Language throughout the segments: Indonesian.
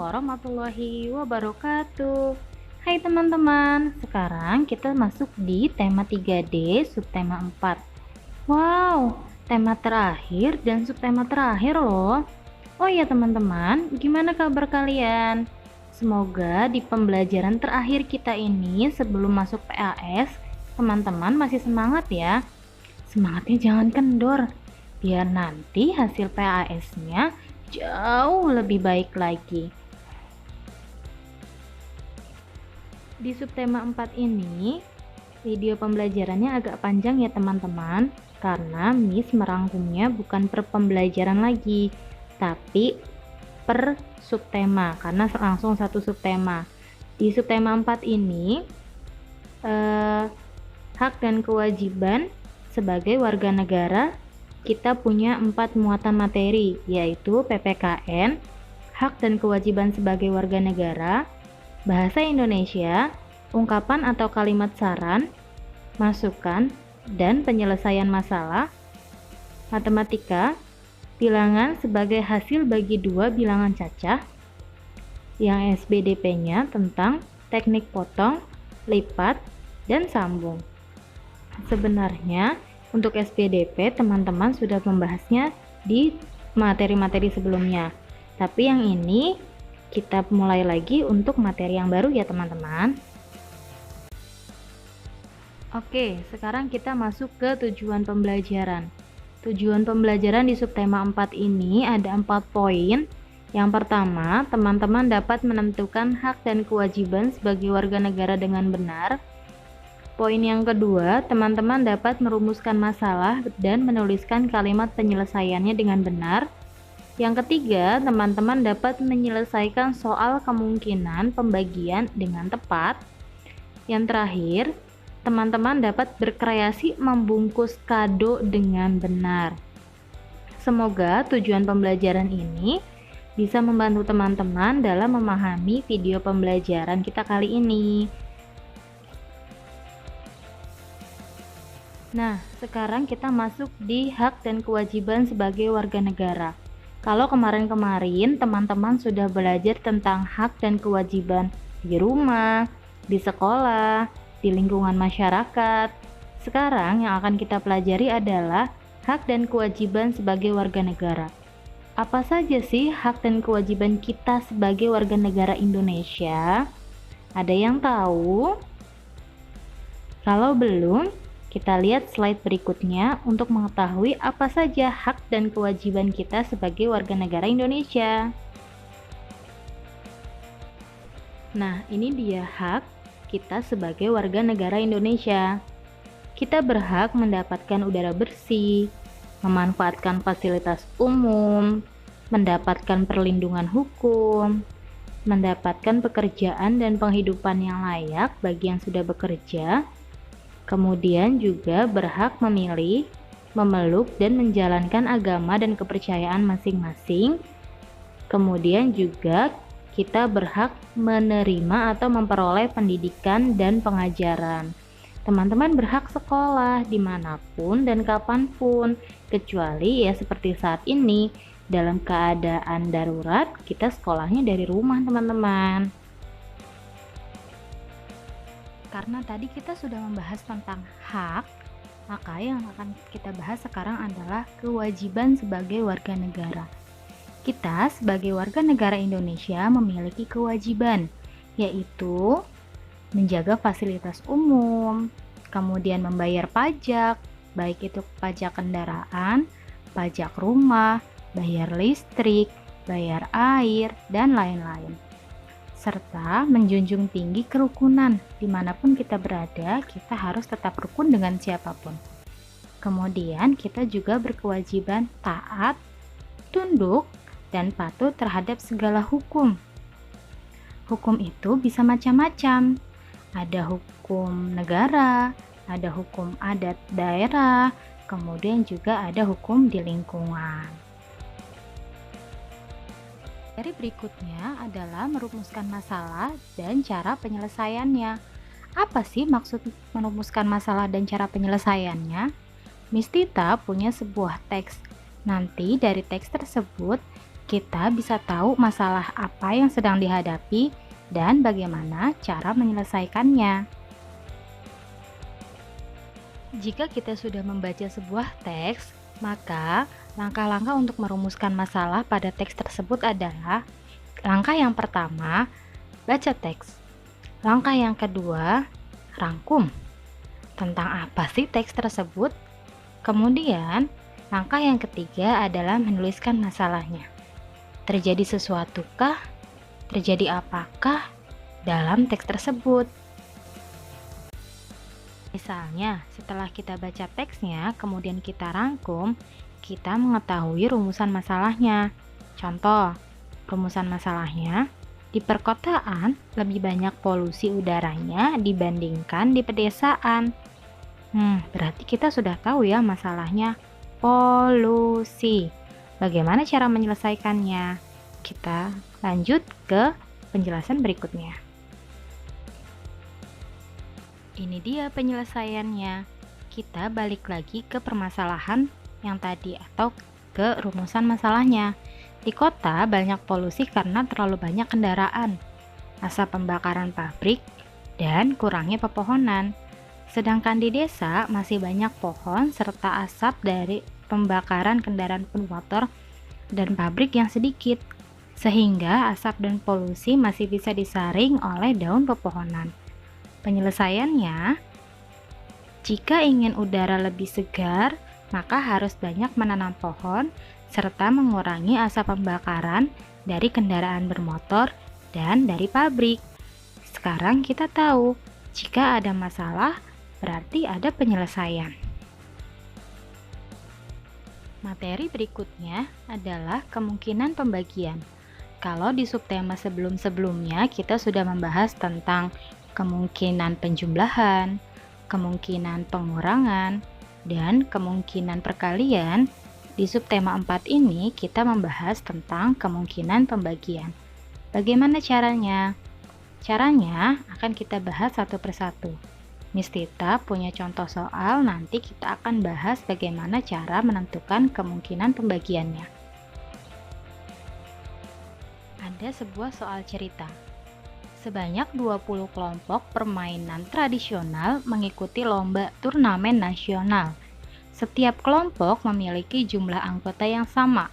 warahmatullahi wabarakatuh. Hai teman-teman, sekarang kita masuk di tema 3D subtema 4. Wow, tema terakhir dan subtema terakhir loh. Oh ya teman-teman, gimana kabar kalian? Semoga di pembelajaran terakhir kita ini sebelum masuk PAS, teman-teman masih semangat ya. Semangatnya jangan kendor, biar nanti hasil PAS-nya jauh lebih baik lagi. Di subtema 4 ini, video pembelajarannya agak panjang ya teman-teman, karena Miss merangkumnya bukan per pembelajaran lagi, tapi per subtema, karena langsung satu subtema. Di subtema 4 ini, hak dan kewajiban sebagai warga negara, kita punya 4 muatan materi, yaitu PPKN, hak dan kewajiban sebagai warga negara, bahasa Indonesia, ungkapan atau kalimat saran, masukan, dan penyelesaian masalah, matematika, bilangan sebagai hasil bagi 2 bilangan cacah, yang SBDP-nya tentang teknik potong, lipat, dan sambung. Sebenarnya, untuk SPDP, teman-teman sudah membahasnya di materi-materi sebelumnya. Tapi yang ini, kita mulai lagi untuk materi yang baru ya teman-teman. Oke, sekarang kita masuk ke tujuan pembelajaran. Tujuan pembelajaran di subtema 4 ini ada 4 poin. Yang pertama, teman-teman dapat menentukan hak dan kewajiban sebagai warga negara dengan benar. Poin yang kedua, teman-teman dapat merumuskan masalah dan menuliskan kalimat penyelesaiannya dengan benar. Yang ketiga, teman-teman dapat menyelesaikan soal kemungkinan pembagian dengan tepat. Yang terakhir, teman-teman dapat berkreasi membungkus kado dengan benar. Semoga tujuan pembelajaran ini bisa membantu teman-teman dalam memahami video pembelajaran kita kali ini. Nah, sekarang kita masuk di hak dan kewajiban sebagai warga negara. Kalau kemarin-kemarin teman-teman sudah belajar tentang hak dan kewajiban di rumah, di sekolah, di lingkungan masyarakat. Sekarang yang akan kita pelajari adalah hak dan kewajiban sebagai warga negara. Apa saja sih hak dan kewajiban kita sebagai warga negara Indonesia? Ada yang tahu? Kalau belum, kita lihat slide berikutnya untuk mengetahui apa saja hak dan kewajiban kita sebagai warga negara Indonesia. Nah, ini dia hak kita sebagai warga negara Indonesia. Kita berhak mendapatkan udara bersih, memanfaatkan fasilitas umum, mendapatkan perlindungan hukum, mendapatkan pekerjaan dan penghidupan yang layak bagi yang sudah bekerja. Kemudian juga berhak memilih, memeluk, dan menjalankan agama dan kepercayaan masing-masing. Kemudian juga kita berhak menerima atau memperoleh pendidikan dan pengajaran. Teman-teman berhak sekolah dimanapun dan kapanpun, kecuali ya seperti saat ini, dalam keadaan darurat, kita sekolahnya dari rumah teman-teman. Karena tadi kita sudah membahas tentang hak, maka yang akan kita bahas sekarang adalah kewajiban sebagai warga negara. Kita sebagai warga negara Indonesia memiliki kewajiban, yaitu menjaga fasilitas umum, kemudian membayar pajak, baik itu pajak kendaraan, pajak rumah, bayar listrik, bayar air, dan lain-lain. Serta menjunjung tinggi kerukunan. Dimanapun kita berada, kita harus tetap rukun dengan siapapun. Kemudian kita juga berkewajiban taat, tunduk, dan patuh terhadap segala hukum. Hukum itu bisa macam-macam. Ada hukum negara, ada hukum adat daerah, kemudian juga ada hukum di lingkungan. Materi berikutnya adalah merumuskan masalah dan cara penyelesaiannya. Apa sih maksud merumuskan masalah dan cara penyelesaiannya? Miss Tita punya sebuah teks. Nanti dari teks tersebut kita bisa tahu masalah apa yang sedang dihadapi dan bagaimana cara menyelesaikannya. Jika kita sudah membaca sebuah teks, maka langkah-langkah untuk merumuskan masalah pada teks tersebut adalah: langkah yang pertama, baca teks. Langkah yang kedua, rangkum. Tentang apa sih teks tersebut? Kemudian, langkah yang ketiga adalah menuliskan masalahnya. Terjadi sesuatukah? Terjadi apakah dalam teks tersebut? Misalnya, setelah kita baca teksnya, kemudian kita rangkum, kita mengetahui rumusan masalahnya. Contoh, rumusan masalahnya, di perkotaan lebih banyak polusi udaranya dibandingkan di pedesaan. Berarti kita sudah tahu ya masalahnya, polusi. Bagaimana cara menyelesaikannya? Kita lanjut ke penjelasan berikutnya. Ini dia penyelesaiannya. Kita balik lagi ke permasalahan yang tadi atau ke rumusan masalahnya. Di kota banyak polusi karena terlalu banyak kendaraan, asap pembakaran pabrik, dan kurangnya pepohonan. Sedangkan di desa masih banyak pohon serta asap dari pembakaran kendaraan bermotor dan pabrik yang sedikit, sehingga asap dan polusi masih bisa disaring oleh daun pepohonan. Penyelesaiannya, jika ingin udara lebih segar, maka harus banyak menanam pohon serta mengurangi asap pembakaran dari kendaraan bermotor dan dari pabrik. Sekarang kita tahu, jika ada masalah, berarti ada penyelesaian. Materi berikutnya adalah kemungkinan pembagian. Kalau di subtema sebelum-sebelumnya kita sudah membahas tentang kemungkinan penjumlahan, kemungkinan pengurangan, dan kemungkinan perkalian, di subtema 4 ini kita membahas tentang kemungkinan pembagian. Bagaimana caranya? Caranya akan kita bahas satu persatu. Miss Tita punya contoh soal, nanti kita akan bahas bagaimana cara menentukan kemungkinan pembagiannya. Ada sebuah soal cerita. Sebanyak 20 kelompok permainan tradisional mengikuti lomba turnamen nasional. Setiap kelompok memiliki jumlah anggota yang sama.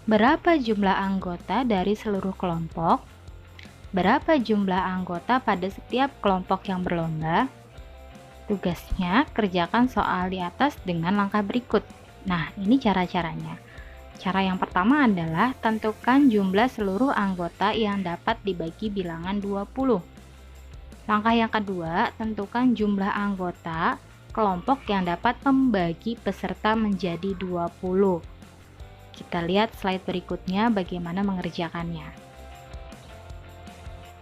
Berapa jumlah anggota dari seluruh kelompok? Berapa jumlah anggota pada setiap kelompok yang berlomba? Tugasnya, kerjakan soal di atas dengan langkah berikut. Nah, ini cara-caranya. Cara yang pertama adalah tentukan jumlah seluruh anggota yang dapat dibagi bilangan 20. Langkah yang kedua, tentukan jumlah anggota kelompok yang dapat membagi peserta menjadi 20. Kita lihat slide berikutnya bagaimana mengerjakannya.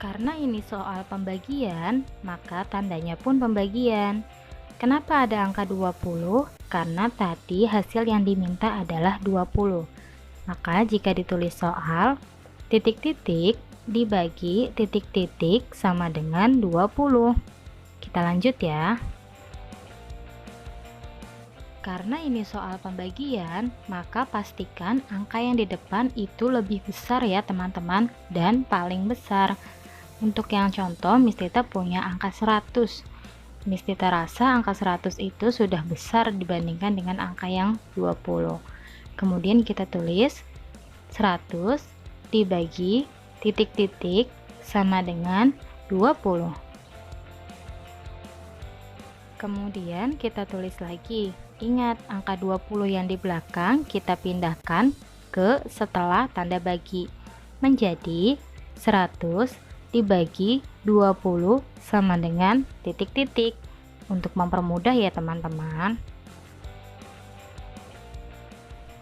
Karena ini soal pembagian, maka tandanya pun pembagian. Kenapa ada angka 20? Karena tadi hasil yang diminta adalah 20. Maka jika ditulis soal, titik-titik dibagi titik-titik sama dengan 20. Kita lanjut ya. Karena ini soal pembagian, maka pastikan angka yang di depan itu lebih besar ya teman-teman, dan paling besar. Untuk yang contoh, Miss Tita punya angka 100. Miss Tita rasa angka 100 itu sudah besar dibandingkan dengan angka yang 20. Kemudian kita tulis 100 dibagi titik-titik sama dengan 20. Kemudian kita tulis lagi. Ingat, angka 20 yang di belakang kita pindahkan ke setelah tanda bagi. Menjadi 100 dibagi 20 sama dengan titik-titik. Untuk mempermudah ya teman-teman.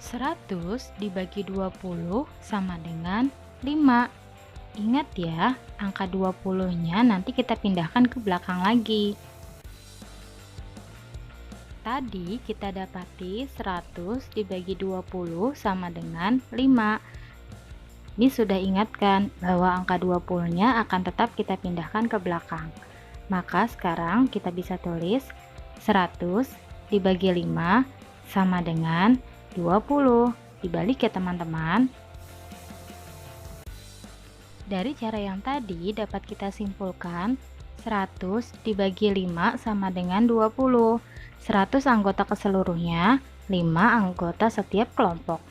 100 dibagi 20 sama dengan 5. Ingat ya, angka 20-nya nanti kita pindahkan ke belakang lagi. Tadi kita dapati 100 dibagi 20 sama dengan 5. Ini sudah ingatkan bahwa angka 20-nya akan tetap kita pindahkan ke belakang. Maka sekarang kita bisa tulis 100 dibagi 5 sama dengan 20. Dibalik ya teman-teman. Dari cara yang tadi dapat kita simpulkan 100 dibagi 5 sama dengan 20. 100 anggota keseluruhnya, 5 anggota setiap kelompok.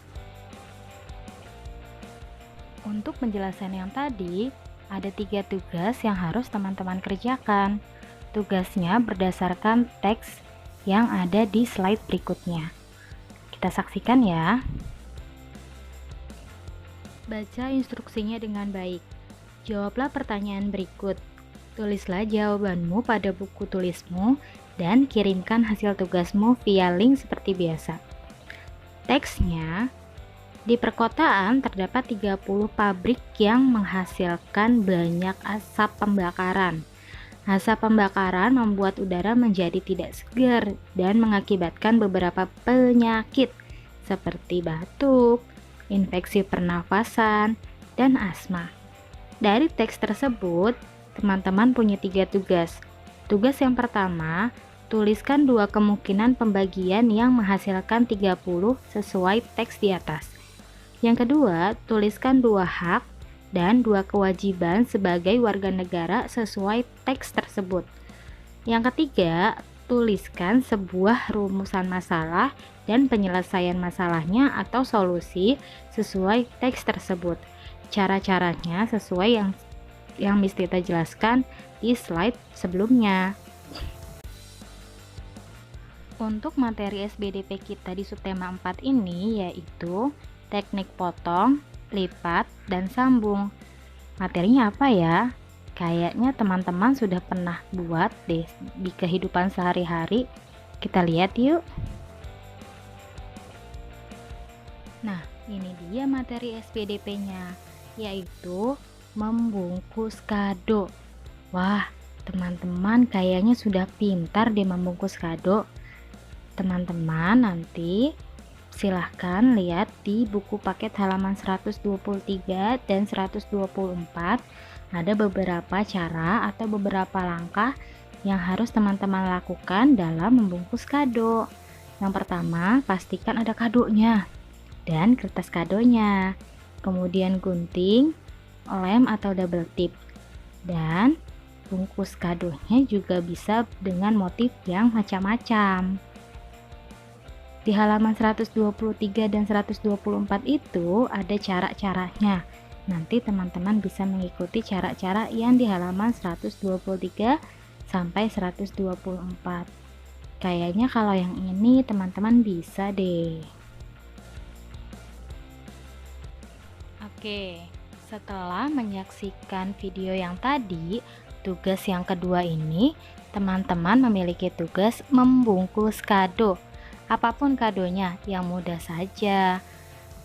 Untuk penjelasan yang tadi, ada 3 tugas yang harus teman-teman kerjakan. Tugasnya berdasarkan teks yang ada di slide berikutnya. Kita saksikan ya. Baca instruksinya dengan baik. Jawablah pertanyaan berikut. Tulislah jawabanmu pada buku tulismu dan kirimkan hasil tugasmu via link seperti biasa. Teksnya, di perkotaan terdapat 30 pabrik yang menghasilkan banyak asap pembakaran. Asap pembakaran membuat udara menjadi tidak segar dan mengakibatkan beberapa penyakit seperti batuk, infeksi pernafasan, dan asma. Dari teks tersebut, teman-teman punya 3 tugas. Tugas yang pertama, tuliskan 2 kemungkinan pembagian yang menghasilkan 30 sesuai teks di atas. Yang kedua, tuliskan 2 hak dan 2 kewajiban sebagai warga negara sesuai teks tersebut. Yang ketiga, tuliskan sebuah rumusan masalah dan penyelesaian masalahnya atau solusi sesuai teks tersebut. Cara-caranya sesuai yang Miss Tita jelaskan di slide sebelumnya. Untuk materi SBDP kita di subtema 4 ini yaitu teknik potong, lipat, dan sambung. Materinya apa ya? Kayaknya teman-teman sudah pernah buat deh di kehidupan sehari-hari. Kita lihat yuk. Nah, ini dia materi SPDP-nya, yaitu membungkus kado. Wah, teman-teman kayaknya sudah pintar deh membungkus kado. Teman-teman nanti silahkan lihat di buku paket halaman 123 dan 124. Ada beberapa cara atau beberapa langkah yang harus teman-teman lakukan dalam membungkus kado. Yang pertama, pastikan ada kadonya dan kertas kadonya. Kemudian gunting, lem atau double tip. Dan bungkus kadonya juga bisa dengan motif yang macam-macam. Di halaman 123 dan 124 itu ada cara-caranya. Nanti teman-teman bisa mengikuti cara-cara yang di halaman 123 sampai 124. Kayaknya kalau yang ini teman-teman bisa deh. Oke, setelah menyaksikan video yang tadi, tugas yang kedua ini, teman-teman memiliki tugas membungkus kado. Apapun kadonya, yang mudah saja.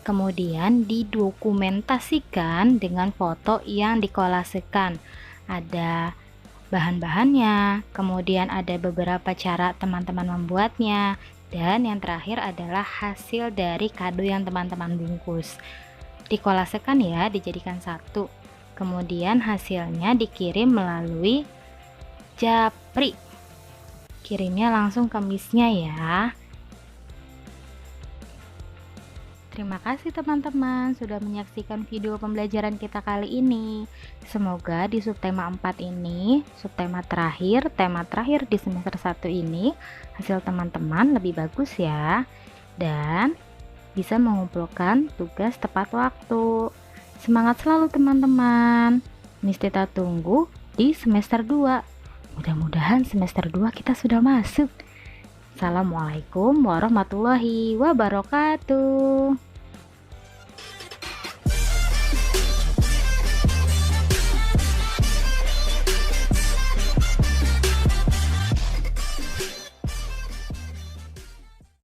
Kemudian didokumentasikan dengan foto yang dikolasekan. Ada bahan-bahannya, kemudian ada beberapa cara teman-teman membuatnya, dan yang terakhir adalah hasil dari kado yang teman-teman bungkus. Dikolasekan ya, dijadikan satu. Kemudian hasilnya dikirim melalui japri. Kirimnya langsung ke Miss-nya ya. Terima kasih teman-teman sudah menyaksikan video pembelajaran kita kali ini. Semoga di subtema 4 ini, subtema terakhir, tema terakhir di semester 1 ini, hasil teman-teman lebih bagus ya. Dan bisa mengumpulkan tugas tepat waktu. Semangat selalu teman-teman. Miss Tita tunggu di semester 2. Mudah-mudahan semester 2 kita sudah masuk. Assalamualaikum warahmatullahi wabarakatuh.